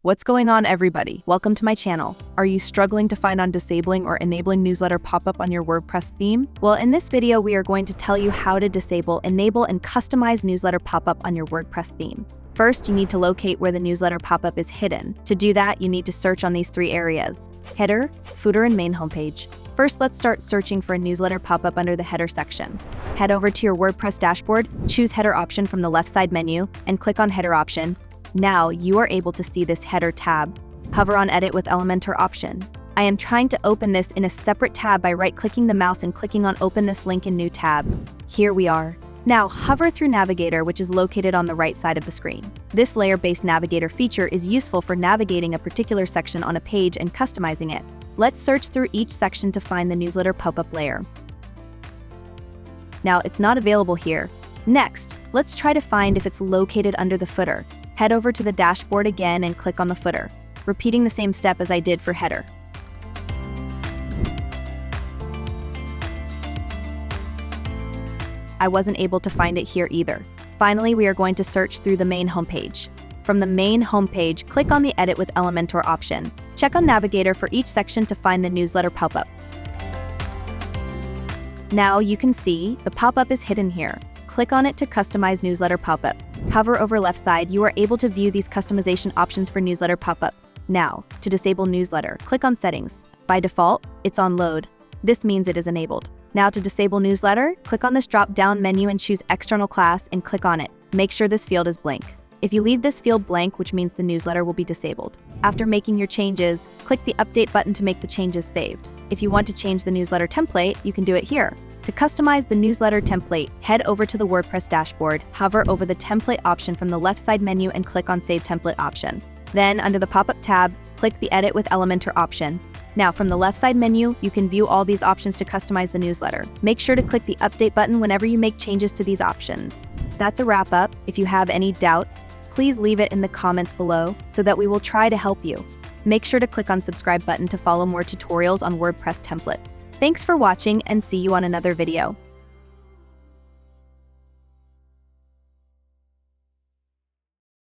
What's going on, everybody? Welcome to my channel. Are you struggling to find on disabling or enabling newsletter pop-up on your WordPress theme? Well, in this video, we are going to tell you how to disable, enable, and customize newsletter pop-up on your WordPress theme. First, you need to locate where the newsletter pop-up is hidden. To do that, you need to search on these three areas: header, footer, and main homepage. First, let's start searching for a newsletter pop-up under the header section. Head over to your WordPress dashboard, choose header option from the left side menu, and click on header option. Now you are able to see this header tab. Hover on Edit with Elementor option. I am trying to open this in a separate tab by right-clicking the mouse and clicking on Open this link in New tab. Here we are. Now hover through Navigator, which is located on the right side of the screen. This layer-based Navigator feature is useful for navigating a particular section on a page and customizing it. Let's search through each section to find the newsletter pop-up layer. Now it's not available here. Next, let's try to find if it's located under the footer. Head over to the dashboard again and click on the footer, repeating the same step as I did for header. I wasn't able to find it here either. Finally, we are going to search through the main homepage. From the main homepage, click on the Edit with Elementor option. Check on Navigator for each section to find the newsletter pop-up. Now you can see the pop-up is hidden here. Click on it to customize newsletter pop-up. Hover over left side, you are able to view these customization options for newsletter pop-up. Now, to disable newsletter, click on Settings. By default, it's on Load. This means it is enabled. Now to disable newsletter, click on this drop-down menu and choose External Class and click on it. Make sure this field is blank. If you leave this field blank, which means the newsletter will be disabled. After making your changes, click the Update button to make the changes saved. If you want to change the newsletter template, you can do it here. To customize the newsletter template, head over to the WordPress dashboard, hover over the template option from the left side menu and click on Save Template option. Then, under the pop-up tab, click the Edit with Elementor option. Now, from the left side menu, you can view all these options to customize the newsletter. Make sure to click the Update button whenever you make changes to these options. That's a wrap up. If you have any doubts, please leave it in the comments below so that we will try to help you. Make sure to click on subscribe button to follow more tutorials on WordPress templates. Thanks for watching and see you on another video.